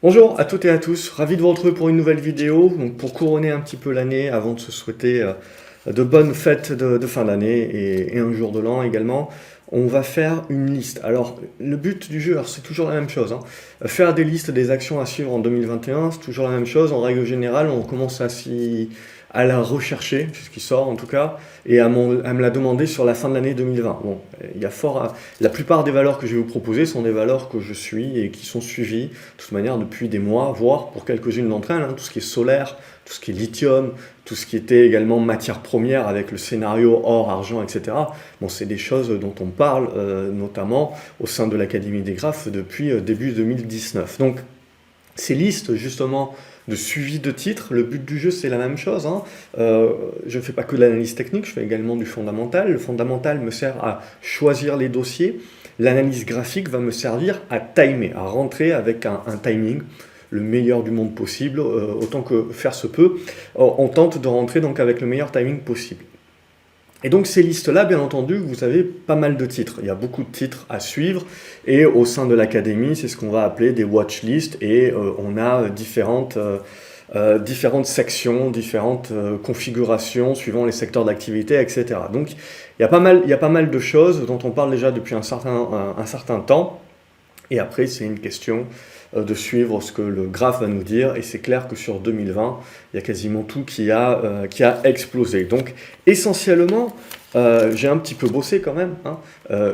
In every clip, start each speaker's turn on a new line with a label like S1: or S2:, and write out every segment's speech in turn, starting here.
S1: Bonjour à toutes et à tous, ravi de vous retrouver pour une nouvelle vidéo, donc pour couronner un petit peu l'année avant de se souhaiter de bonnes fêtes de fin d'année et un jour de l'an également. On va faire une liste. Alors le but du jeu, c'est toujours la même chose, hein. Faire des listes des actions à suivre en 2021, c'est toujours la même chose. En règle générale, on commence à la rechercher, c'est ce qui sort en tout cas, et à me la demander sur la fin de l'année 2020. Bon, il y a la plupart des valeurs que je vais vous proposer sont des valeurs que je suis et qui sont suivies de toute manière depuis des mois, voire pour quelques-unes d'entre elles, hein, tout ce qui est solaire, tout ce qui est lithium, tout ce qui était également matière première avec le scénario or, argent, etc. Bon, c'est des choses dont on parle notamment au sein de l'Académie des Graphes depuis début 2019. Donc, ces listes justement de suivi de titres, le but du jeu c'est la même chose, hein. Je ne fais pas que de l'analyse technique, je fais également du fondamental. Le fondamental me sert à choisir les dossiers, l'analyse graphique va me servir à timer, à rentrer avec un timing le meilleur du monde possible, autant que faire se peut. On tente de rentrer donc avec le meilleur timing possible. Et donc ces listes-là, bien entendu, vous avez pas mal de titres. Il y a beaucoup de titres à suivre. Et au sein de l'académie, c'est ce qu'on va appeler des watch lists. Et on a différentes sections, différentes configurations suivant les secteurs d'activité, etc. Donc il y a pas mal de choses dont on parle déjà depuis un certain temps. Et après, c'est une question de suivre ce que le graphe va nous dire. Et c'est clair que sur 2020, il y a quasiment tout qui a explosé. Donc, essentiellement, j'ai un petit peu bossé quand même, hein,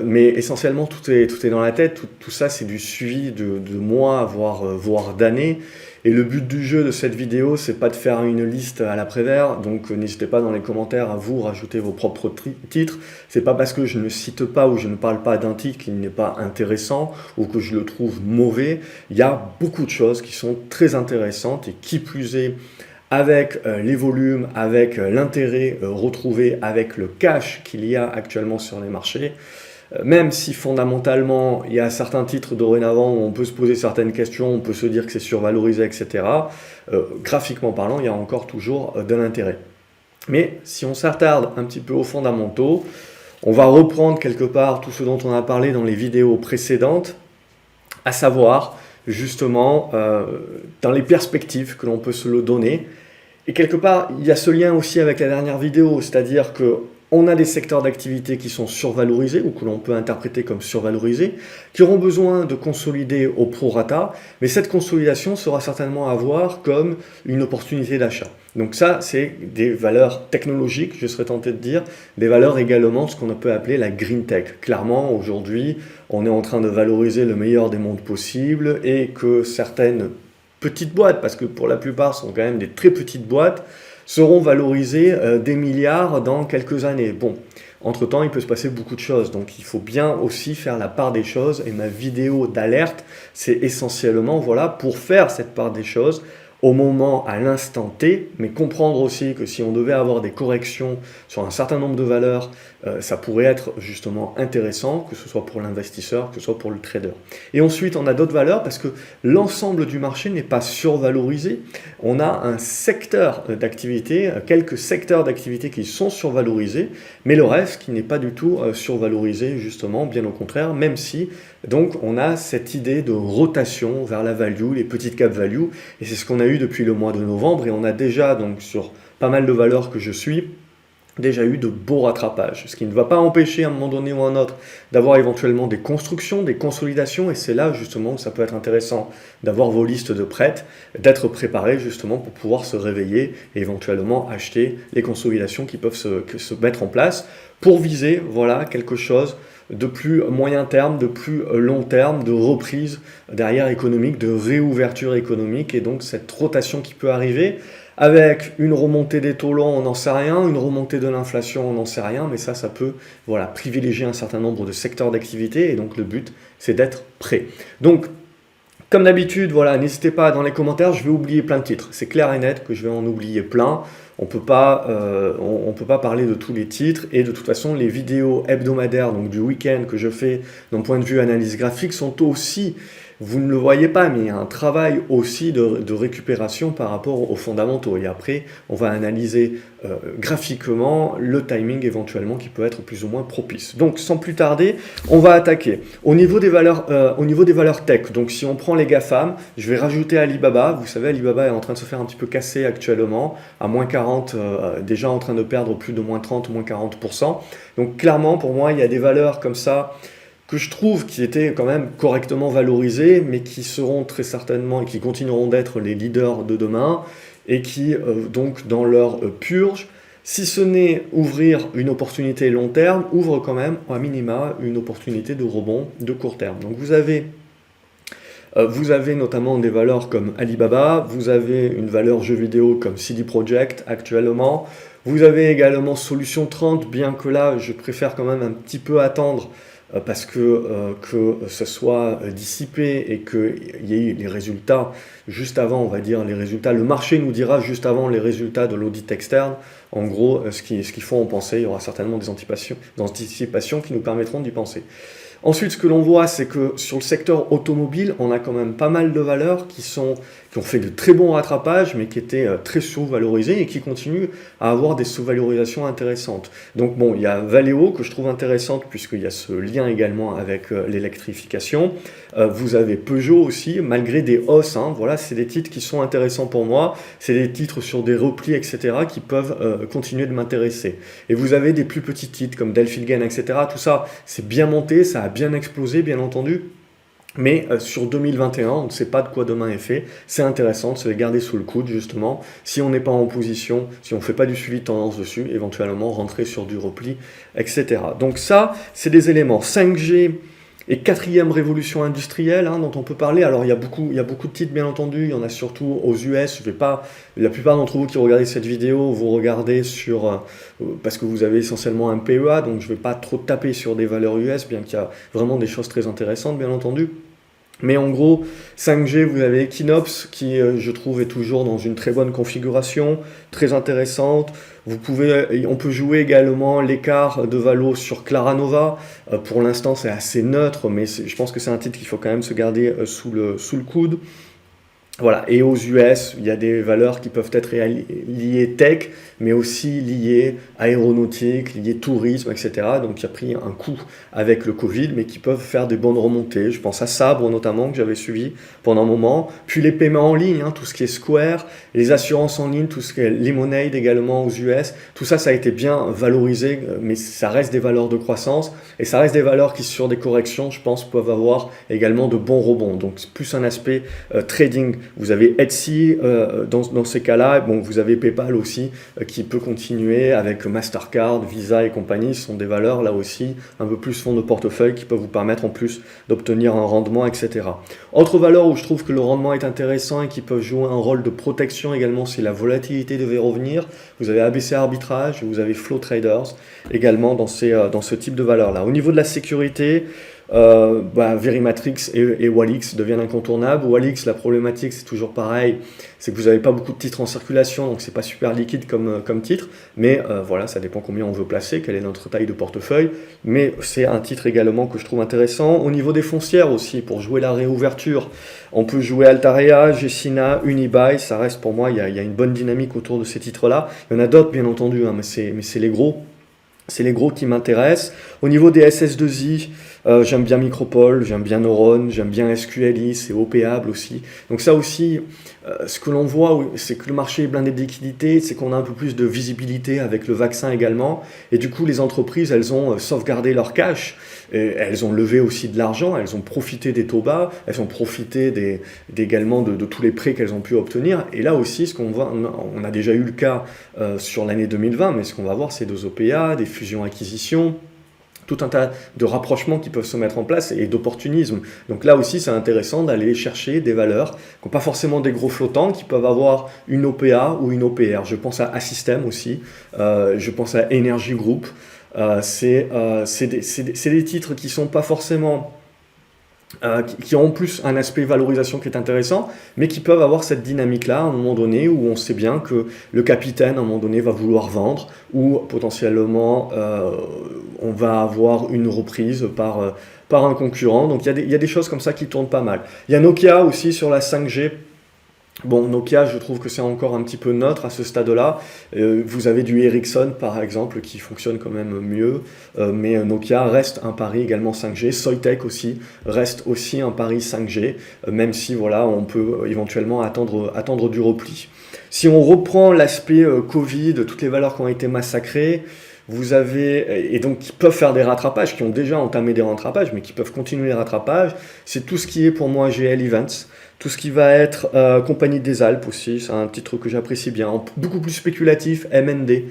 S1: mais essentiellement, tout est dans la tête. Tout ça, c'est du suivi de mois, voire d'années. Et le but du jeu de cette vidéo, c'est pas de faire une liste à l'après-vert, donc n'hésitez pas dans les commentaires à vous rajouter vos propres titres. C'est pas parce que je ne cite pas ou je ne parle pas d'un titre qu'il n'est pas intéressant ou que je le trouve mauvais. Il y a beaucoup de choses qui sont très intéressantes et qui plus est, avec les volumes, avec l'intérêt retrouvé, avec le cash qu'il y a actuellement sur les marchés. Même si fondamentalement, il y a certains titres dorénavant où on peut se poser certaines questions, on peut se dire que c'est survalorisé, etc. Graphiquement parlant, il y a encore toujours de l'intérêt. Mais si on s'attarde un petit peu aux fondamentaux, on va reprendre quelque part tout ce dont on a parlé dans les vidéos précédentes, à savoir justement dans les perspectives que l'on peut se le donner. Et quelque part, il y a ce lien aussi avec la dernière vidéo, c'est-à-dire que on a des secteurs d'activité qui sont survalorisés ou que l'on peut interpréter comme survalorisés, qui auront besoin de consolider au prorata, mais cette consolidation sera certainement à voir comme une opportunité d'achat. Donc ça, c'est des valeurs technologiques, je serais tenté de dire, des valeurs également de ce qu'on peut appeler la green tech. Clairement, aujourd'hui, on est en train de valoriser le meilleur des mondes possibles et que certaines petites boîtes, parce que pour la plupart, ce sont quand même des très petites boîtes, seront valorisés des milliards dans quelques années. Bon, entre-temps, il peut se passer beaucoup de choses, donc il faut bien aussi faire la part des choses, et ma vidéo d'alerte, c'est essentiellement voilà, pour faire cette part des choses au moment, à l'instant T, mais comprendre aussi que si on devait avoir des corrections sur un certain nombre de valeurs, ça pourrait être justement intéressant, que ce soit pour l'investisseur, que ce soit pour le trader. Et ensuite, on a d'autres valeurs parce que l'ensemble du marché n'est pas survalorisé. On a un secteur d'activité, quelques secteurs d'activité qui sont survalorisés, mais le reste qui n'est pas du tout survalorisé justement, bien au contraire, même si donc on a cette idée de rotation vers la value, les petites cap value, et c'est ce qu'on a eu depuis le mois de novembre, et on a déjà donc sur pas mal de valeurs que je suis, déjà eu de beaux rattrapages, ce qui ne va pas empêcher à un moment donné ou à un autre d'avoir éventuellement des constructions, des consolidations, et c'est là justement où ça peut être intéressant d'avoir vos listes de prêts, d'être préparé justement pour pouvoir se réveiller et éventuellement acheter les consolidations qui peuvent se mettre en place pour viser voilà, quelque chose de plus moyen terme, de plus long terme, de reprise derrière économique, de réouverture économique, et donc cette rotation qui peut arriver avec une remontée des taux longs, on n'en sait rien, une remontée de l'inflation, on n'en sait rien, mais ça peut voilà, privilégier un certain nombre de secteurs d'activité, et donc le but, c'est d'être prêt. Donc, comme d'habitude, voilà, n'hésitez pas dans les commentaires, je vais oublier plein de titres. C'est clair et net que je vais en oublier plein. On peut pas parler de tous les titres, et de toute façon, les vidéos hebdomadaires, donc du week-end que je fais d'un point de vue analyse graphique, sont aussi vous ne le voyez pas, mais il y a un travail aussi de récupération par rapport aux fondamentaux. Et après, on va analyser graphiquement le timing éventuellement qui peut être plus ou moins propice. Donc, sans plus tarder, on va attaquer. Au niveau des valeurs tech, donc si on prend les GAFAM, je vais rajouter Alibaba. Vous savez, Alibaba est en train de se faire un petit peu casser actuellement, à moins 40, déjà en train de perdre plus de moins 30, moins 40%. Donc, clairement, pour moi, il y a des valeurs comme ça que je trouve qui étaient quand même correctement valorisées, mais qui seront très certainement et qui continueront d'être les leaders de demain, et qui, donc, dans leur purge, si ce n'est ouvrir une opportunité long terme, ouvre quand même, à minima, une opportunité de rebond de court terme. Donc vous avez notamment des valeurs comme Alibaba, vous avez une valeur jeu vidéo comme CD Projekt actuellement, vous avez également Solution 30, bien que là, je préfère quand même un petit peu attendre parce que ce soit dissipé et qu'il y ait les résultats juste avant, on va dire, les résultats. Le marché nous dira juste avant les résultats de l'audit externe, en gros, ce qu'ils font en penser. Il y aura certainement des anticipations qui nous permettront d'y penser. Ensuite, ce que l'on voit, c'est que sur le secteur automobile, on a quand même pas mal de valeurs qui ont fait de très bons rattrapages, mais qui étaient très sous-valorisées et qui continuent à avoir des sous-valorisations intéressantes. Donc bon, il y a Valeo que je trouve intéressante puisqu'il y a ce lien également avec l'électrification. Vous avez Peugeot aussi, malgré des hausses. Voilà, c'est des titres qui sont intéressants pour moi. C'est des titres sur des replis, etc., qui peuvent continuer de m'intéresser. Et vous avez des plus petits titres comme Delphilgen, etc. Tout ça, c'est bien monté, ça a bien explosé, bien entendu. Mais sur 2021, on ne sait pas de quoi demain est fait. C'est intéressant de se les garder sous le coude, justement. Si on n'est pas en position, si on ne fait pas du suivi de tendance dessus, éventuellement rentrer sur du repli, etc. Donc ça, c'est des éléments. 5G et quatrième révolution industrielle dont on peut parler. Alors il y a beaucoup de titres, bien entendu. Il y en a surtout aux US. La plupart d'entre vous qui regardez cette vidéo, vous regardez parce que vous avez essentiellement un PEA, donc je ne vais pas trop taper sur des valeurs US, bien qu'il y a vraiment des choses très intéressantes, bien entendu. Mais en gros, 5G, vous avez Equinox qui, je trouve, est toujours dans une très bonne configuration, très intéressante. On peut jouer également l'écart de valo sur Claranova. Pour l'instant, c'est assez neutre, mais je pense que c'est un titre qu'il faut quand même se garder sous le coude. Voilà, et aux US, il y a des valeurs qui peuvent être liées tech, mais aussi liées aéronautique, liées tourisme, etc. Donc qui a pris un coup avec le Covid, mais qui peuvent faire des bonnes remontées. Je pense à Sabre notamment, que j'avais suivi pendant un moment. Puis les paiements en ligne, tout ce qui est Square, les assurances en ligne, tout ce qui est Lemonade également aux US. Tout ça, ça a été bien valorisé, mais ça reste des valeurs de croissance. Et ça reste des valeurs qui, sur des corrections, je pense, peuvent avoir également de bons rebonds. Donc c'est plus un aspect trading. Vous avez Etsy dans ces cas-là, bon, vous avez PayPal aussi qui peut continuer avec Mastercard, Visa et compagnie. Ce sont des valeurs là aussi un peu plus fonds de portefeuille qui peuvent vous permettre en plus d'obtenir un rendement, etc. Autre valeur où je trouve que le rendement est intéressant et qui peuvent jouer un rôle de protection également, c'est la volatilité devait revenir. Vous avez ABC Arbitrage, vous avez Flow Traders également dans ce type de valeurs-là. Au niveau de la sécurité, Verimatrix et Walix deviennent incontournables. Walix, la problématique, c'est toujours pareil, c'est que vous n'avez pas beaucoup de titres en circulation, donc c'est pas super liquide comme titre, mais voilà, ça dépend combien on veut placer, quelle est notre taille de portefeuille, mais c'est un titre également que je trouve intéressant. Au niveau des foncières aussi, pour jouer la réouverture, on peut jouer Altarea, Gecina, Unibail, ça reste pour moi, il y a une bonne dynamique autour de ces titres-là. Il y en a d'autres bien entendu, mais c'est les gros. C'est les gros qui m'intéressent. Au niveau des SS2I, j'aime bien Micropole, j'aime bien Neuron, j'aime bien SQLI, c'est opéable aussi. Donc ça aussi, ce que l'on voit, c'est que le marché est blindé de liquidité, c'est qu'on a un peu plus de visibilité avec le vaccin également. Et du coup, les entreprises, elles ont sauvegardé leur cash, et elles ont levé aussi de l'argent, elles ont profité des taux bas, elles ont profité également de tous les prêts qu'elles ont pu obtenir. Et là aussi, ce qu'on voit, on a déjà eu le cas sur l'année 2020, mais ce qu'on va voir, c'est des OPA, des fusions-acquisitions, tout un tas de rapprochements qui peuvent se mettre en place et d'opportunisme. Donc là aussi, c'est intéressant d'aller chercher des valeurs qui n'ont pas forcément des gros flottants, qui peuvent avoir une OPA ou une OPR. Je pense à Assystem aussi, je pense à Energy Group. C'est des titres qui ne sont pas forcément... qui ont en plus un aspect valorisation qui est intéressant, mais qui peuvent avoir cette dynamique-là à un moment donné où on sait bien que le capitaine à un moment donné va vouloir vendre, ou potentiellement on va avoir une reprise par un concurrent. Donc il y a des choses comme ça qui tournent pas mal. Il y a Nokia aussi sur la 5G. Bon, Nokia, je trouve que c'est encore un petit peu neutre à ce stade-là. Vous avez du Ericsson, par exemple, qui fonctionne quand même mieux, mais Nokia reste un pari également 5G. Soitec aussi reste aussi un pari 5G, même si voilà, on peut éventuellement attendre du repli. Si on reprend l'aspect Covid, toutes les valeurs qui ont été massacrées, vous avez, et donc qui peuvent faire des rattrapages, qui ont déjà entamé des rattrapages, mais qui peuvent continuer les rattrapages, c'est tout ce qui est pour moi GL Events. Tout ce qui va être Compagnie des Alpes aussi, c'est un titre que j'apprécie bien, beaucoup plus spéculatif, MND.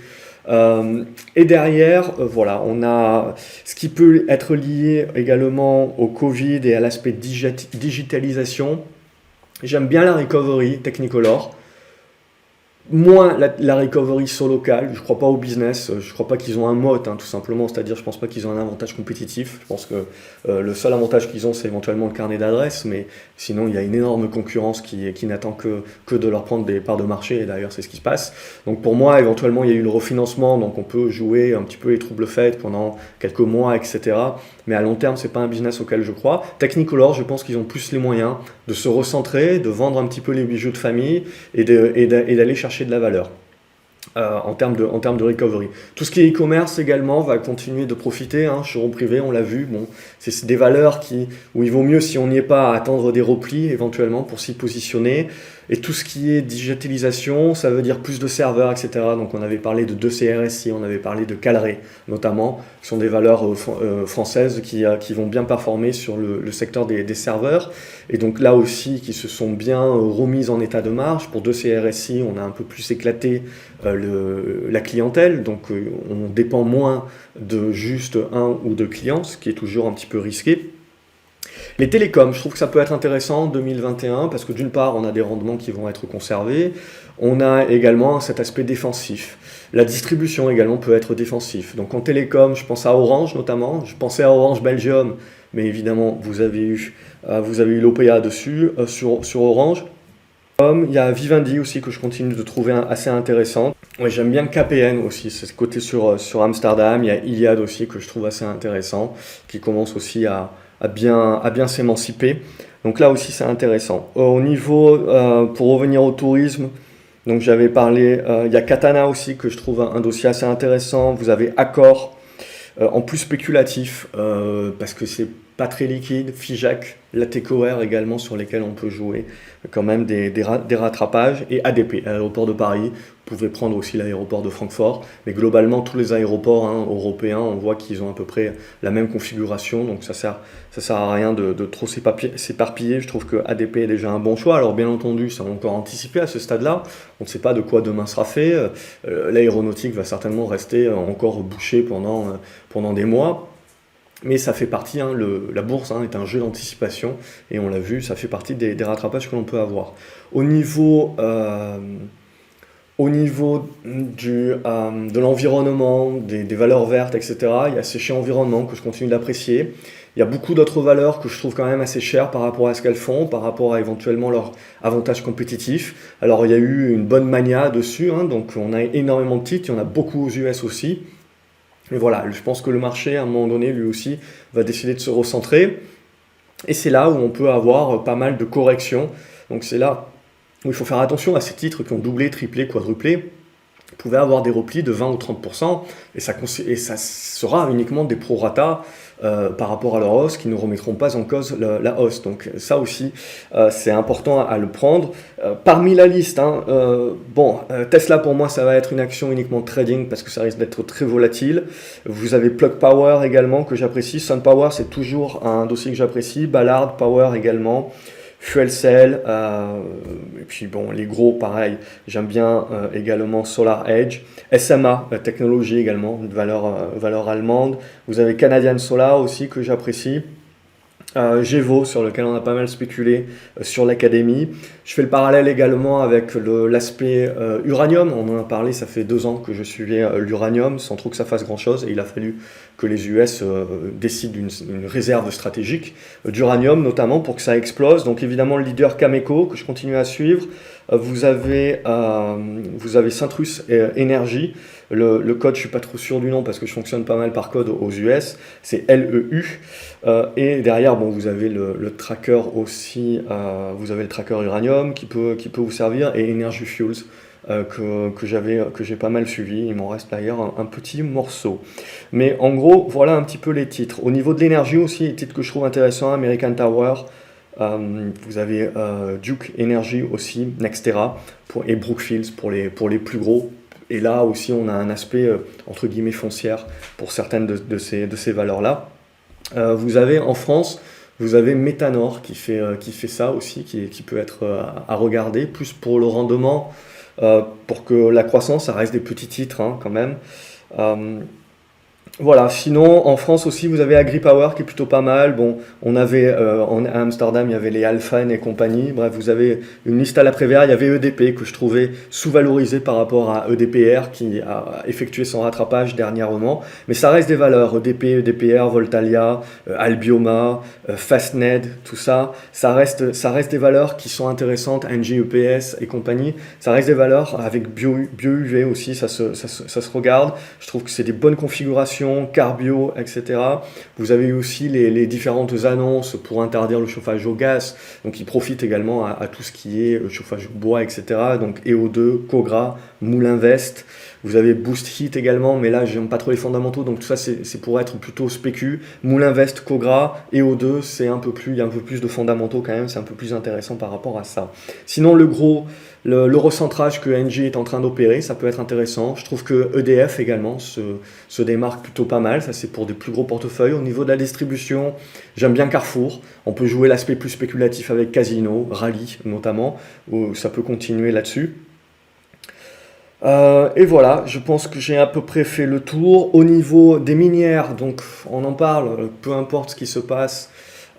S1: Et derrière, voilà, on a ce qui peut être lié également au Covid et à l'aspect digitalisation. J'aime bien la recovery Technicolor. Moins la recovery sur local, je crois pas au business, je crois pas qu'ils ont un moat, tout simplement, c'est-à-dire je pense pas qu'ils ont un avantage compétitif, je pense que le seul avantage qu'ils ont c'est éventuellement le carnet d'adresses, mais sinon il y a une énorme concurrence qui n'attend que de leur prendre des parts de marché, et d'ailleurs c'est ce qui se passe. Donc pour moi éventuellement il y a eu le refinancement, donc on peut jouer un petit peu les troubles faits pendant quelques mois, etc. Mais à long terme c'est pas un business auquel je crois. Technicolor, je pense qu'ils ont plus les moyens de se recentrer, de vendre un petit peu les bijoux de famille et d'aller chercher de la valeur en termes de recovery. Tout ce qui est e-commerce également va continuer de profiter, showroom privé, on l'a vu, bon, c'est des valeurs où il vaut mieux, si on n'y est pas, attendre des replis éventuellement pour s'y positionner. Et tout ce qui est digitalisation, ça veut dire plus de serveurs, etc. Donc on avait parlé de 2CRSI, on avait parlé de Calray notamment, qui sont des valeurs françaises qui vont bien performer sur le secteur des serveurs. Et donc là aussi, qui se sont bien remises en état de marge. Pour 2CRSI, on a un peu plus éclaté la clientèle, donc on dépend moins de juste un ou deux clients, ce qui est toujours un petit peu risqué. Les télécoms, je trouve que ça peut être intéressant en 2021 parce que d'une part, on a des rendements qui vont être conservés, on a également cet aspect défensif. La distribution également peut être défensif. Donc en télécom, je pense à Orange notamment, je pensais à Orange Belgium, mais évidemment, vous avez eu l'OPA dessus, sur Orange. Il y a Vivendi aussi que je continue de trouver assez intéressant. Ouais, j'aime bien KPN aussi, c'est ce côté sur Amsterdam. Il y a Iliad aussi que je trouve assez intéressant, qui commence aussi à bien s'émanciper. Donc là aussi c'est intéressant. Au niveau, pour revenir au tourisme, donc j'avais parlé, il y a Katana aussi que je trouve un dossier assez intéressant. Vous avez Accor, en plus spéculatif, parce que c'est pas très liquide, Figeac, Latécoère également sur lesquels on peut jouer quand même des rattrapages, et ADP, l'aéroport de Paris, vous pouvez prendre aussi l'aéroport de Francfort, mais globalement tous les aéroports européens, on voit qu'ils ont à peu près la même configuration, donc ça sert à rien de trop s'éparpiller. Je trouve que ADP est déjà un bon choix. Alors bien entendu, c'est encore anticipé à ce stade-là, on ne sait pas de quoi demain sera fait, l'aéronautique va certainement rester encore bouchée pendant des mois. Mais ça fait partie, la bourse est un jeu d'anticipation, et on l'a vu, ça fait partie des rattrapages que l'on peut avoir. Au niveau de l'environnement, des valeurs vertes, etc., il y a Séché Environnement que je continue d'apprécier. Il y a beaucoup d'autres valeurs que je trouve quand même assez chères par rapport à ce qu'elles font, par rapport à éventuellement leur avantage compétitif. Alors il y a eu une bonne mania dessus, donc on a énormément de titres, il y en a beaucoup aux US aussi. Mais voilà, je pense que le marché, à un moment donné, lui aussi, va décider de se recentrer. Et c'est là où on peut avoir pas mal de corrections. Donc c'est là où il faut faire attention à ces titres qui ont doublé, triplé, quadruplé. Vous pouvez avoir des replis de 20 ou 30%, et ça sera uniquement des prorata par rapport à leur hausse qui ne remettront pas en cause la hausse. Donc ça aussi, c'est important à le prendre. Parmi la liste, Tesla pour moi ça va être une action uniquement de trading parce que ça risque d'être très volatile. Vous avez Plug Power également que j'apprécie. Sun Power c'est toujours un dossier que j'apprécie. Ballard Power également. Fuel Cell, et puis bon, les gros, pareil, j'aime bien également Solar Edge, SMA, technologie également, une valeur allemande. Vous avez Canadian Solar aussi que j'apprécie. Gevo sur lequel on a pas mal spéculé sur l'académie. Je fais le parallèle également avec l'aspect uranium. On en a parlé, ça fait 2 ans que je suivais l'uranium sans trop que ça fasse grand chose, et il a fallu que les US décident d'une réserve stratégique d'uranium notamment pour que ça explose. Donc évidemment le leader Cameco que je continue à suivre, Vous avez Centrus Energy. Le code, je suis pas trop sûr du nom parce que je fonctionne pas mal par code aux US. C'est LEU. Et derrière, bon, vous avez le tracker aussi. Vous avez le tracker Uranium qui peut vous servir et Energy Fuels. Que j'ai pas mal suivi. Il m'en reste d'ailleurs un petit morceau. Mais en gros, voilà un petit peu les titres. Au niveau de l'énergie aussi, les titres que je trouve intéressants, American Tower, vous avez Duke Energy aussi, Nextera et Brookfields pour les plus gros. Et là aussi, on a un aspect entre guillemets foncière pour certaines de ces valeurs-là. Vous avez en France, vous avez Metanor qui fait ça aussi, qui peut être à regarder, plus pour le rendement. Pour que la croissance, ça reste des petits titres hein, quand même. Voilà, sinon en France aussi vous avez AgriPower qui est plutôt pas mal. Bon, on avait à Amsterdam, il y avait les Alphen et compagnie. Bref, vous avez une liste à l'après-vert. Il y avait EDP que je trouvais sous-valorisé par rapport à EDPR qui a effectué son rattrapage dernièrement. Mais ça reste des valeurs. EDP, EDPR, Voltalia, Albioma, Fastned, tout ça. Ça reste des valeurs qui sont intéressantes. Engie, EPS et compagnie. Ça reste des valeurs avec BioUV aussi. Ça se regarde. Je trouve que c'est des bonnes configurations. Carbio, etc. Vous avez aussi les différentes annonces pour interdire le chauffage au gaz, donc ils profitent également à tout ce qui est chauffage au bois, etc. Donc EO2, Cogra, Moulinvest. Vous avez Boost Heat également, mais là j'aime pas trop les fondamentaux, donc tout ça c'est pour être plutôt spécu. Moulinvest, Cogra, EO2, il y a un peu plus de fondamentaux quand même, c'est un peu plus intéressant par rapport à ça. Sinon le recentrage que Engie est en train d'opérer, ça peut être intéressant. Je trouve que EDF également se démarque plutôt pas mal. Ça, c'est pour des plus gros portefeuilles. Au niveau de la distribution, j'aime bien Carrefour. On peut jouer l'aspect plus spéculatif avec Casino, Rallye notamment, où ça peut continuer là-dessus. Et voilà, je pense que j'ai à peu près fait le tour. Au niveau des minières, donc on en parle, peu importe ce qui se passe.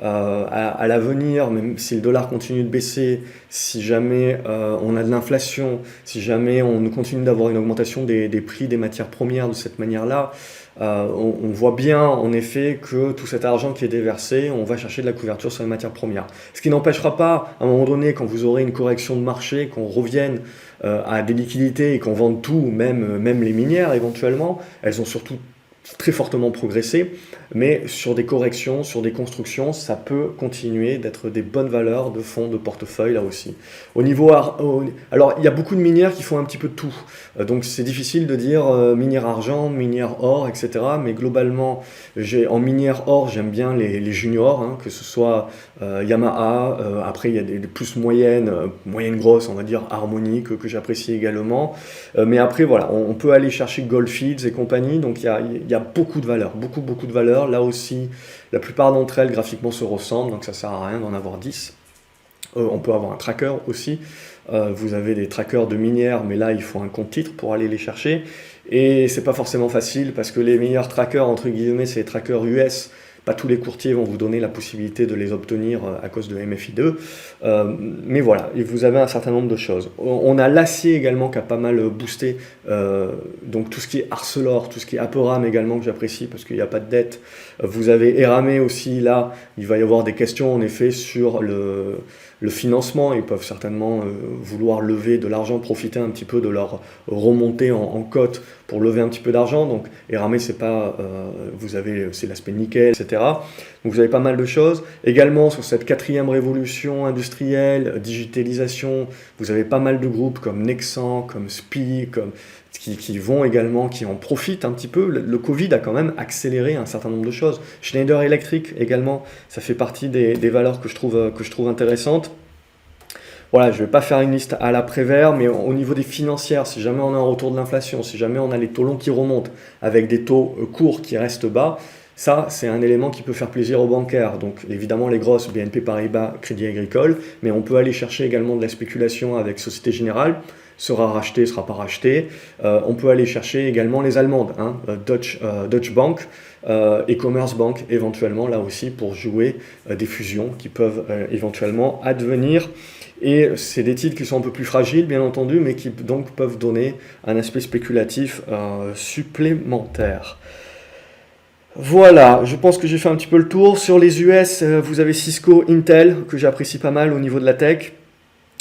S1: À l'avenir, même si le dollar continue de baisser, si jamais on a de l'inflation, si jamais on continue d'avoir une augmentation des prix des matières premières de cette manière-là, on voit bien en effet que tout cet argent qui est déversé, on va chercher de la couverture sur les matières premières. Ce qui n'empêchera pas, à un moment donné, quand vous aurez une correction de marché, qu'on revienne à des liquidités et qu'on vende tout, même les minières éventuellement, elles ont surtout très fortement progressé, mais sur des corrections, sur des constructions, ça peut continuer d'être des bonnes valeurs de fonds de portefeuille là aussi. Alors il y a beaucoup de minières qui font un petit peu de tout, donc c'est difficile de dire minière argent, minière or, etc. Mais globalement, en minière or, j'aime bien les juniors, hein, que ce soit Yamaha, après il y a des plus moyennes grosses, on va dire Harmony que j'apprécie également, mais après voilà, on peut aller chercher Goldfields et compagnie, donc il y a beaucoup de valeurs, beaucoup de valeurs. Là aussi, la plupart d'entre elles graphiquement se ressemblent, donc ça sert à rien d'en avoir 10. On peut avoir un tracker aussi. Vous avez des trackers de minières, mais là il faut un compte titre pour aller les chercher. Et c'est pas forcément facile parce que les meilleurs trackers, entre guillemets, c'est les trackers US. Pas tous les courtiers vont vous donner la possibilité de les obtenir à cause de MFI2. Mais voilà, vous avez un certain nombre de choses. On a l'acier également qui a pas mal boosté. Donc tout ce qui est Arcelor, tout ce qui est Aperam également que j'apprécie parce qu'il n'y a pas de dette. Vous avez Eramé aussi, là, il va y avoir des questions en effet sur le financement. Ils peuvent certainement vouloir lever de l'argent, profiter un petit peu de leur remontée en cote pour lever un petit peu d'argent. Donc Eramé, c'est l'aspect nickel, etc. Donc vous avez pas mal de choses. Également sur cette 4e révolution industrielle, digitalisation, vous avez pas mal de groupes comme Nexan, comme SPI, qui en profitent un petit peu. Le Covid a quand même accéléré un certain nombre de choses. Schneider Electric également, ça fait partie des valeurs que je trouve intéressantes. Voilà, je ne vais pas faire une liste à l'après-vert, mais au niveau des financières, si jamais on a un retour de l'inflation, si jamais on a les taux longs qui remontent avec des taux courts qui restent bas, ça, c'est un élément qui peut faire plaisir aux bancaires. Donc évidemment, les grosses, BNP Paribas, Crédit Agricole, mais on peut aller chercher également de la spéculation avec Société Générale, sera racheté, sera pas racheté. On peut aller chercher également les allemandes, hein, Deutsche Bank et Commerce Bank éventuellement, là aussi, pour jouer des fusions qui peuvent éventuellement advenir. Et c'est des titres qui sont un peu plus fragiles, bien entendu, mais qui donc peuvent donner un aspect spéculatif supplémentaire. Voilà, je pense que j'ai fait un petit peu le tour. Sur les US, vous avez Cisco, Intel, que j'apprécie pas mal au niveau de la tech.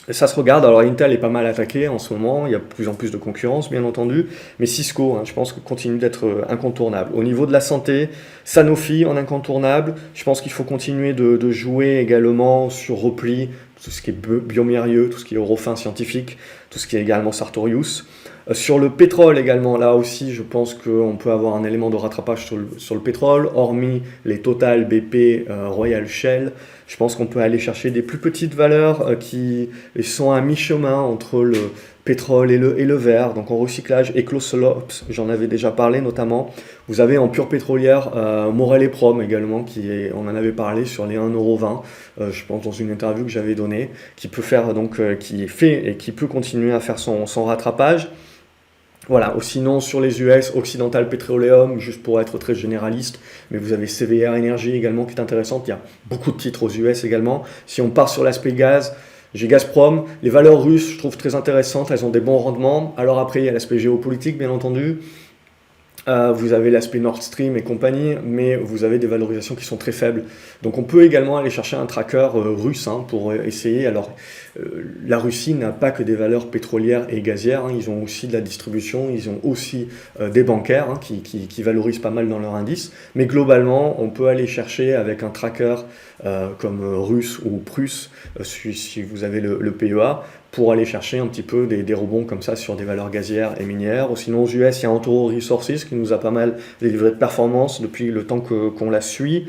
S1: Et ça se regarde, alors Intel est pas mal attaqué en ce moment, il y a de plus en plus de concurrence bien entendu, mais Cisco, je pense que continue d'être incontournable. Au niveau de la santé, Sanofi en incontournable, je pense qu'il faut continuer de jouer également sur Repli, tout ce qui est Biomérieux, tout ce qui est Eurofins scientifique, tout ce qui est également Sartorius. Sur le pétrole également, là aussi, je pense qu'on peut avoir un élément de rattrapage sur le pétrole, hormis les Total, BP, Royal Shell. Je pense qu'on peut aller chercher des plus petites valeurs qui sont à mi-chemin entre le pétrole et le verre, donc en recyclage. Eclosolops, j'en avais déjà parlé notamment. Vous avez en pure pétrolière Morel et Prom également, on en avait parlé sur les 1,20 €, je pense dans une interview que j'avais donnée, qui peut faire qui fait et qui peut continuer à faire son rattrapage. Voilà, ou sinon sur les US, Occidental Petroleum, juste pour être très généraliste, mais vous avez CVR Energy également qui est intéressante, il y a beaucoup de titres aux US également. Si on part sur l'aspect gaz, j'ai Gazprom, les valeurs russes je trouve très intéressantes, elles ont des bons rendements. Alors après il y a l'aspect géopolitique bien entendu, vous avez l'aspect Nord Stream et compagnie, mais vous avez des valorisations qui sont très faibles. Donc on peut également aller chercher un tracker russe pour essayer. Alors la Russie n'a pas que des valeurs pétrolières et gazières, ils ont aussi de la distribution, ils ont aussi des bancaires qui valorisent pas mal dans leur indice. Mais globalement, on peut aller chercher avec un tracker comme russe ou prusse, si vous avez le PEA, pour aller chercher un petit peu des rebonds comme ça sur des valeurs gazières et minières. Ou sinon aux US, il y a Antoro Resources qui nous a pas mal délivré de performance depuis le temps qu'on la suit.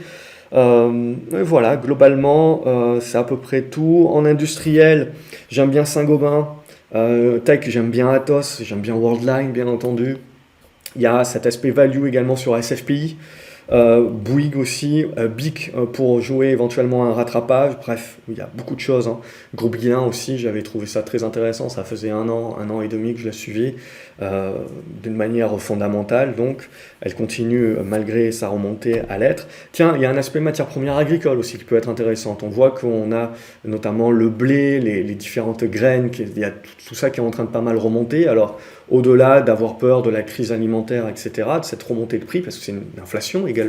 S1: Voilà, globalement, c'est à peu près tout. En industriel, j'aime bien Saint-Gobain. Tech, j'aime bien Atos, j'aime bien Worldline, bien entendu. Il y a cet aspect value également sur SFPI. Bouygues aussi, BIC pour jouer éventuellement un rattrapage, bref, il y a beaucoup de choses. Groupe Guillain aussi, j'avais trouvé ça très intéressant, ça faisait un an et demi que je la suivais d'une manière fondamentale, donc elle continue malgré sa remontée à l'être. Tiens, il y a un aspect matière première agricole aussi qui peut être intéressant, on voit qu'on a notamment le blé, les différentes graines, il y a tout ça qui est en train de pas mal remonter, alors au-delà d'avoir peur de la crise alimentaire, etc., de cette remontée de prix, parce que c'est une inflation également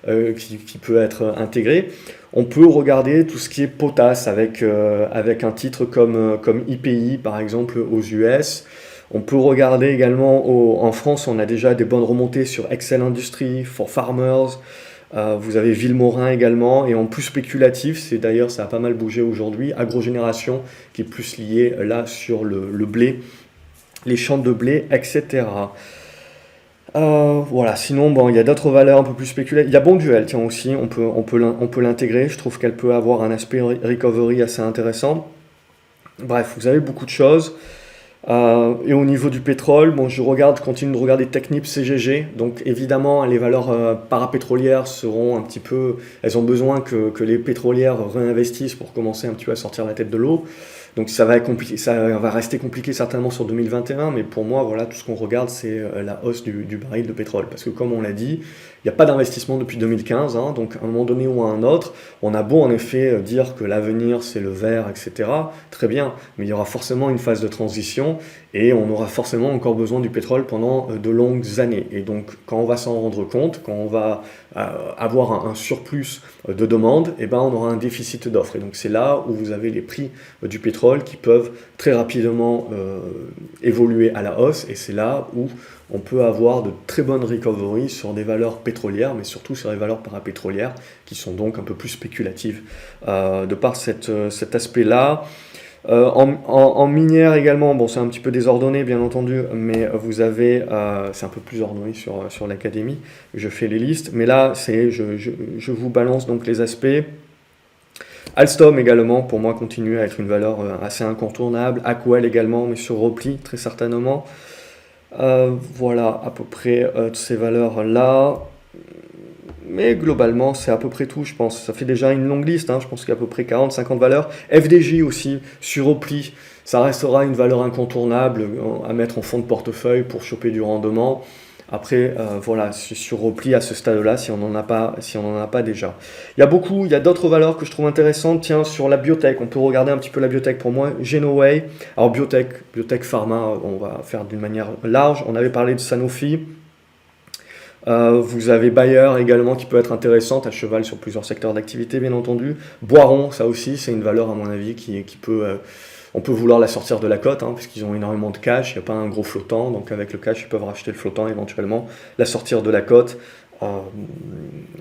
S1: qui peut être intégrée, on peut regarder tout ce qui est potasse avec un titre comme IPI, par exemple, aux US. On peut regarder également, en France, on a déjà des bonnes remontées sur Excel Industries, For Farmers, vous avez Villemorin également, et en plus spéculatif, ça a pas mal bougé aujourd'hui, Agrogénération, qui est plus lié là sur le blé, les champs de blé, etc. Voilà, sinon, il y a d'autres valeurs un peu plus spéculatives. Il y a Bonduelle, tiens aussi, on peut l'intégrer. Je trouve qu'elle peut avoir un aspect recovery assez intéressant. Bref, vous avez beaucoup de choses. Et au niveau du pétrole, je continue de regarder Technip CGG. Donc évidemment, les valeurs parapétrolières seront un petit peu... Elles ont besoin que les pétrolières réinvestissent pour commencer un petit peu à sortir la tête de l'eau. Donc ça va rester compliqué certainement sur 2021, mais pour moi, voilà, tout ce qu'on regarde, c'est la hausse du baril de pétrole. Parce que comme on l'a dit, il n'y a pas d'investissement depuis 2015, donc à un moment donné ou à un autre, on a beau en effet dire que l'avenir c'est le vert, etc. Très bien, mais il y aura forcément une phase de transition et on aura forcément encore besoin du pétrole pendant de longues années. Et donc quand on va s'en rendre compte, quand on va avoir un surplus de demande, on aura un déficit d'offres. Et donc c'est là où vous avez les prix du pétrole qui peuvent très rapidement évoluer à la hausse, et c'est là où on peut avoir de très bonnes recoveries sur des valeurs pétrolières, mais surtout sur les valeurs parapétrolières, qui sont donc un peu plus spéculatives de par cet aspect-là. En minière également, c'est un petit peu désordonné bien entendu, mais vous avez, c'est un peu plus ordonné sur l'académie, je fais les listes, mais là je vous balance donc les aspects. Alstom également, pour moi, continue à être une valeur assez incontournable. Aquel également, mais sur repli, très certainement. Voilà à peu près ces valeurs-là. Mais globalement, c'est à peu près tout, je pense. Ça fait déjà une longue liste, je pense qu'il y a à peu près 40-50 valeurs. FDJ aussi, sur repli, ça restera une valeur incontournable à mettre en fond de portefeuille pour choper du rendement. Après, voilà, sur repli à ce stade-là, si on n'en a pas déjà. Il y a d'autres valeurs que je trouve intéressantes. Tiens, sur la biotech, on peut regarder un petit peu la biotech pour moi. Genoway, alors biotech pharma, on va faire d'une manière large. On avait parlé de Sanofi. Vous avez Bayer également qui peut être intéressante, à cheval sur plusieurs secteurs d'activité bien entendu. Boiron, ça aussi, c'est une valeur à mon avis qui peut On peut vouloir la sortir de la cote, hein, puisqu'ils ont énormément de cash, il n'y a pas un gros flottant, donc avec le cash, ils peuvent racheter le flottant éventuellement, la sortir de la cote.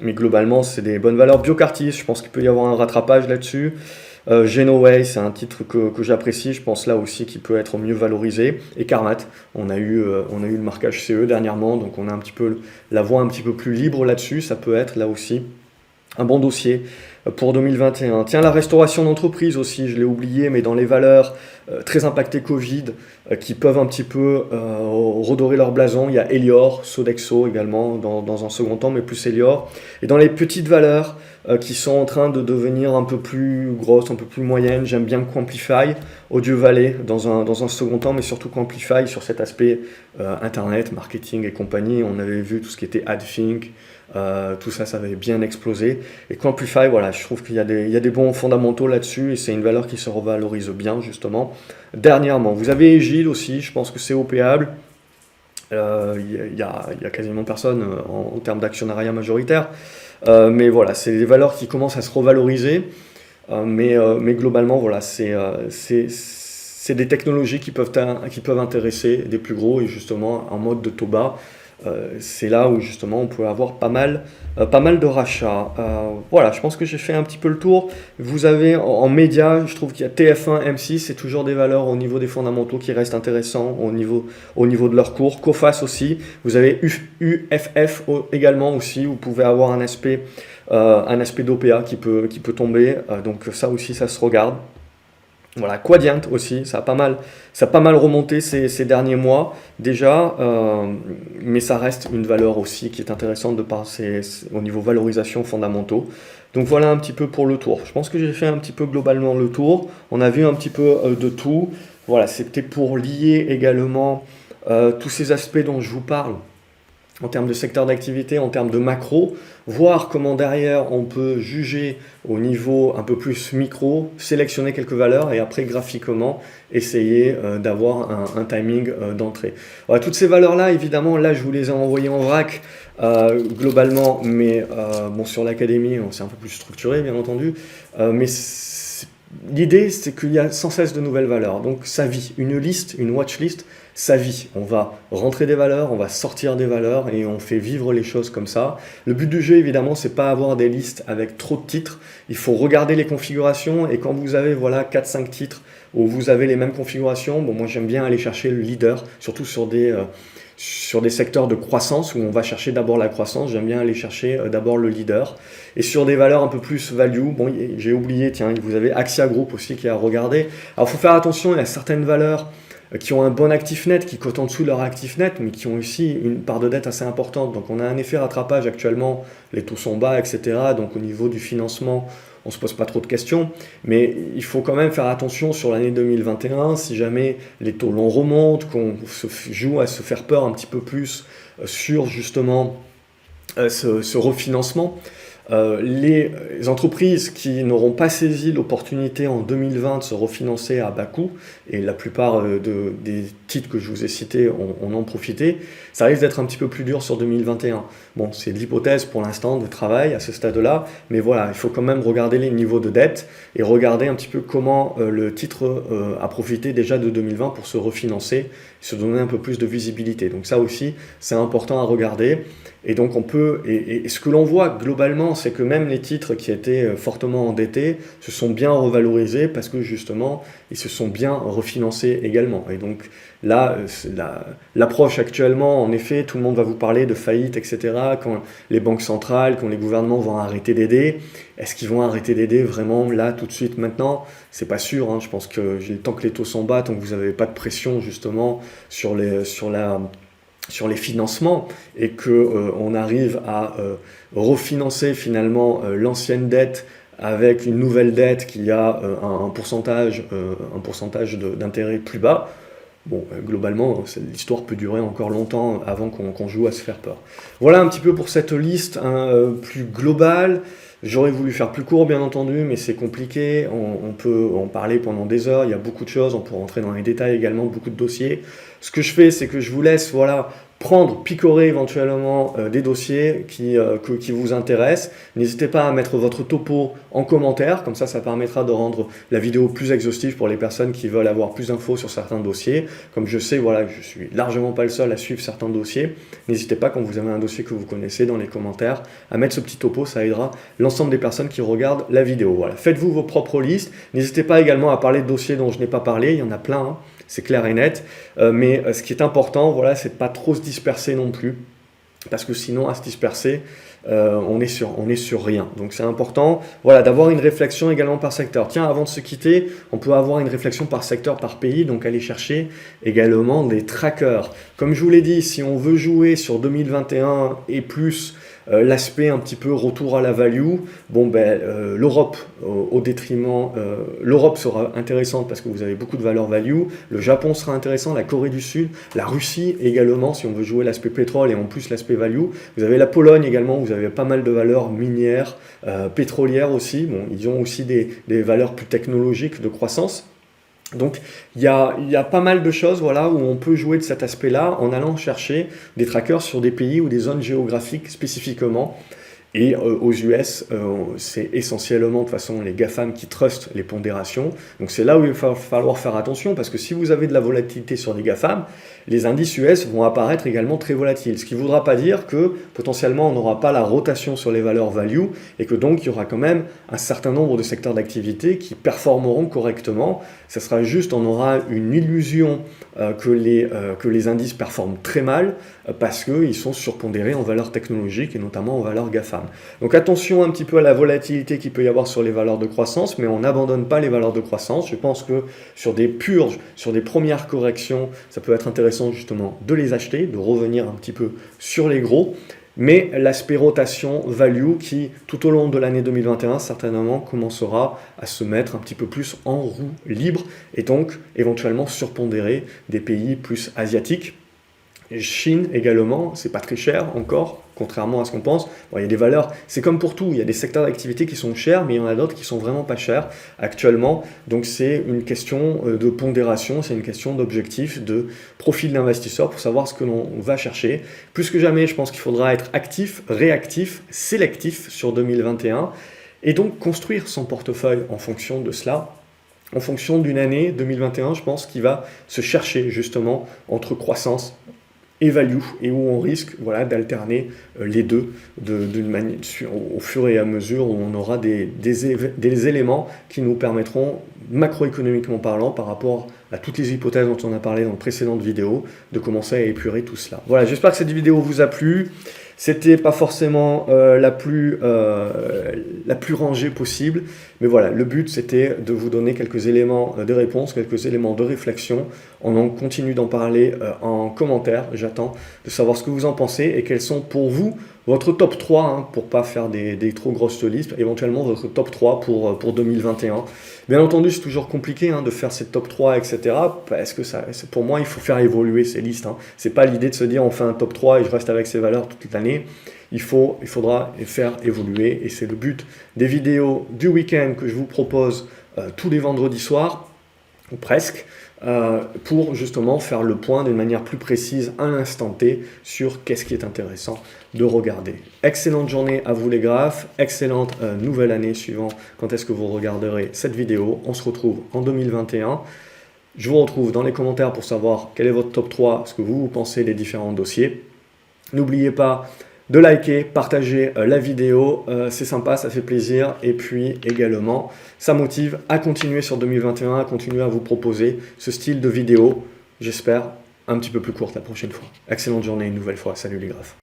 S1: Mais globalement, c'est des bonnes valeurs. Biocartis, je pense qu'il peut y avoir un rattrapage là-dessus. Genoway, c'est un titre que j'apprécie, je pense là aussi qu'il peut être mieux valorisé. Et Carmat, on a eu le marquage CE dernièrement, donc on a un petit peu la voie un petit peu plus libre là-dessus, ça peut être là aussi un bon dossier pour 2021. Tiens, la restauration d'entreprise aussi, je l'ai oublié, mais dans les valeurs très impactées Covid, qui peuvent un petit peu redorer leur blason, il y a Elior, Sodexo également dans un second temps, mais plus Elior. Et dans les petites valeurs qui sont en train de devenir un peu plus grosses, un peu plus moyennes, j'aime bien Quamplify, Audio Valley dans un second temps, mais surtout Quamplify sur cet aspect Internet, marketing et compagnie. On avait vu tout ce qui était AdThink, tout ça, ça avait bien explosé. Et Quamplify, voilà, je trouve qu'il y a des bons fondamentaux là-dessus et c'est une valeur qui se revalorise bien, justement. Dernièrement, vous avez Egide aussi, je pense que c'est OPable. Il y a quasiment personne en termes d'actionnariat majoritaire. Mais voilà, c'est des valeurs qui commencent à se revaloriser. Mais globalement, voilà, c'est des technologies qui peuvent intéresser des plus gros et justement en mode de taux bas. C'est là où justement on peut avoir pas mal de rachats. Voilà, je pense que j'ai fait un petit peu le tour. Vous avez en médias, je trouve qu'il y a TF1, M6, c'est toujours des valeurs au niveau des fondamentaux qui restent intéressants au niveau de leur cours. Coface aussi. Vous avez UFF également aussi. Vous pouvez avoir un aspect d'OPA qui peut tomber. Donc ça aussi, ça se regarde. Voilà, Quadient aussi, ça a pas mal remonté ces derniers mois déjà, mais ça reste une valeur aussi qui est intéressante de par au niveau valorisation fondamentaux. Donc voilà un petit peu pour le tour. Je pense que j'ai fait un petit peu globalement le tour. On a vu un petit peu de tout. Voilà, c'était pour lier également tous ces aspects dont je vous parle en termes de secteur d'activité, en termes de macro, voir comment derrière on peut juger au niveau un peu plus micro, sélectionner quelques valeurs et après graphiquement essayer d'avoir un timing d'entrée. Voilà, toutes ces valeurs-là, évidemment, là je vous les ai envoyées en vrac globalement, mais bon, sur l'académie, c'est un peu plus structuré bien entendu, mais l'idée c'est qu'il y a sans cesse de nouvelles valeurs, donc ça vit, une liste, une watchlist, ça vit. On va rentrer des valeurs, on va sortir des valeurs et on fait vivre les choses comme ça. Le but du jeu, évidemment, c'est pas avoir des listes avec trop de titres. Il faut regarder les configurations et quand vous avez voilà 4-5 titres où vous avez les mêmes configurations, bon, moi j'aime bien aller chercher le leader, surtout sur des secteurs de croissance où on va chercher d'abord la croissance, j'aime bien aller chercher d'abord le leader. Et sur des valeurs un peu plus value, bon, j'ai oublié, tiens, vous avez Axia Group aussi qui est à regarder. Alors il faut faire attention, il y a certaines valeurs qui ont un bon actif net, qui cotent en dessous de leur actif net, mais qui ont aussi une part de dette assez importante. Donc on a un effet rattrapage actuellement, les taux sont bas, etc. Donc au niveau du financement, on ne se pose pas trop de questions. Mais il faut quand même faire attention sur l'année 2021, si jamais les taux longs remontent, qu'on se joue à se faire peur un petit peu plus sur justement ce refinancement. Les entreprises qui n'auront pas saisi l'opportunité en 2020 de se refinancer à bas coût, et la plupart des titres que je vous ai cités en ont profité, ça risque d'être un petit peu plus dur sur 2021. Bon, c'est de l'hypothèse pour l'instant de travail à ce stade-là, mais voilà, il faut quand même regarder les niveaux de dette et regarder un petit peu comment le titre a profité déjà de 2020 pour se refinancer, se donner un peu plus de visibilité. Donc ça aussi, c'est important à regarder. Et donc on peut, et ce que l'on voit globalement, c'est que même les titres qui étaient fortement endettés se sont bien revalorisés parce que justement, ils se sont bien refinancés également. Et donc là, l'approche actuellement, en effet, tout le monde va vous parler de faillite, etc. Quand les banques centrales, quand les gouvernements vont arrêter d'aider, est-ce qu'ils vont arrêter d'aider vraiment là, tout de suite, maintenant? C'est pas sûr, hein. Je pense que tant que les taux sont bas, tant que vous n'avez pas de pression justement sur les financements et qu'on arrive à refinancer finalement l'ancienne dette avec une nouvelle dette qui a un pourcentage d'intérêt plus bas, bon, globalement, l'histoire peut durer encore longtemps avant qu'on joue à se faire peur. Voilà un petit peu pour cette liste plus globale. J'aurais voulu faire plus court, bien entendu, mais c'est compliqué. On peut en parler pendant des heures. Il y a beaucoup de choses. On peut rentrer dans les détails également, beaucoup de dossiers. Ce que je fais, c'est que je vous laisse, voilà, picorer éventuellement des dossiers qui vous intéressent. N'hésitez pas à mettre votre topo en commentaire, comme ça permettra de rendre la vidéo plus exhaustive pour les personnes qui veulent avoir plus d'infos sur certains dossiers. Comme je sais, voilà, je suis largement pas le seul à suivre certains dossiers. N'hésitez pas, quand vous avez un dossier que vous connaissez, dans les commentaires, à mettre ce petit topo, ça aidera l'ensemble des personnes qui regardent la vidéo. Voilà. Faites-vous vos propres listes. N'hésitez pas également à parler de dossiers dont je n'ai pas parlé, il y en a plein, hein. C'est clair et net, mais ce qui est important, voilà, c'est de pas trop se disperser non plus, parce que sinon, à se disperser, on est sur rien. Donc c'est important, voilà, d'avoir une réflexion également par secteur. Tiens, avant de se quitter, on peut avoir une réflexion par secteur, par pays, donc aller chercher également des trackers. Comme je vous l'ai dit, si on veut jouer sur 2021 et plus, l'aspect un petit peu retour à la value, bon ben l'Europe au détriment, l'Europe sera intéressante parce que vous avez beaucoup de valeur value, le Japon sera intéressant, la Corée du Sud, la Russie également si on veut jouer l'aspect pétrole et en plus l'aspect value, vous avez la Pologne également, vous avez pas mal de valeurs minières, pétrolières aussi, bon ils ont aussi des valeurs plus technologiques de croissance. Donc il y a pas mal de choses, voilà, où on peut jouer de cet aspect-là en allant chercher des trackers sur des pays ou des zones géographiques spécifiquement. Et aux US, c'est essentiellement de toute façon les GAFAM qui trustent les pondérations. Donc c'est là où il va falloir faire attention, parce que si vous avez de la volatilité sur des GAFAM, les indices US vont apparaître également très volatiles. Ce qui ne voudra pas dire que potentiellement on n'aura pas la rotation sur les valeurs value, et que donc il y aura quand même un certain nombre de secteurs d'activité qui performeront correctement. Ça sera juste, on aura une illusion que les indices performent très mal, parce qu'ils sont surpondérés en valeurs technologiques et notamment en valeurs GAFAM. Donc attention un petit peu à la volatilité qu'il peut y avoir sur les valeurs de croissance, mais on n'abandonne pas les valeurs de croissance. Je pense que sur des purges, sur des premières corrections, ça peut être intéressant justement de les acheter, de revenir un petit peu sur les gros. Mais l'aspect rotation value qui, tout au long de l'année 2021, certainement commencera à se mettre un petit peu plus en roue libre et donc éventuellement surpondérer des pays plus asiatiques. Chine également, c'est pas très cher encore, contrairement à ce qu'on pense. Bon, il y a des valeurs, c'est comme pour tout, il y a des secteurs d'activité qui sont chers, mais il y en a d'autres qui sont vraiment pas chers actuellement. Donc c'est une question de pondération, c'est une question d'objectif, de profil d'investisseur pour savoir ce que l'on va chercher. Plus que jamais, je pense qu'il faudra être actif, réactif, sélectif sur 2021 et donc construire son portefeuille en fonction de cela. En fonction d'une année 2021, je pense qu'il va se chercher justement entre croissance et value, et où on risque, voilà, d'alterner les deux d'une manière, au fur et à mesure où on aura des éléments qui nous permettront, macroéconomiquement parlant, par rapport à toutes les hypothèses dont on a parlé dans de précédentes vidéos, de commencer à épurer tout cela. Voilà, j'espère que cette vidéo vous a plu. C'était pas forcément la plus rangée possible, mais voilà, le but c'était de vous donner quelques éléments de réponse, quelques éléments de réflexion. On en continue d'en parler en commentaire. J'attends de savoir ce que vous en pensez et quels sont pour vous votre top 3, hein, pour pas faire des trop grosses listes, éventuellement votre top 3 pour 2021. Bien entendu, c'est toujours compliqué, hein, de faire ces top 3, etc. Parce que pour moi, il faut faire évoluer ces listes, hein. C'est pas l'idée de se dire on fait un top 3 et je reste avec ces valeurs toute l'année. Il faudra les faire évoluer, et c'est le but des vidéos du week-end que je vous propose tous les vendredis soirs, ou presque, pour justement faire le point d'une manière plus précise à l'instant T sur qu'est-ce qui est intéressant de regarder. Excellente journée à vous les graphes, excellente nouvelle année suivant quand est-ce que vous regarderez cette vidéo. On se retrouve en 2021. Je vous retrouve dans les commentaires pour savoir quel est votre top 3, ce que vous pensez des différents dossiers. N'oubliez pas de liker, partager la vidéo, c'est sympa, ça fait plaisir, et puis également ça motive à continuer sur 2021, à continuer à vous proposer ce style de vidéo, j'espère un petit peu plus courte la prochaine fois. Excellente journée une nouvelle fois, salut les graphes.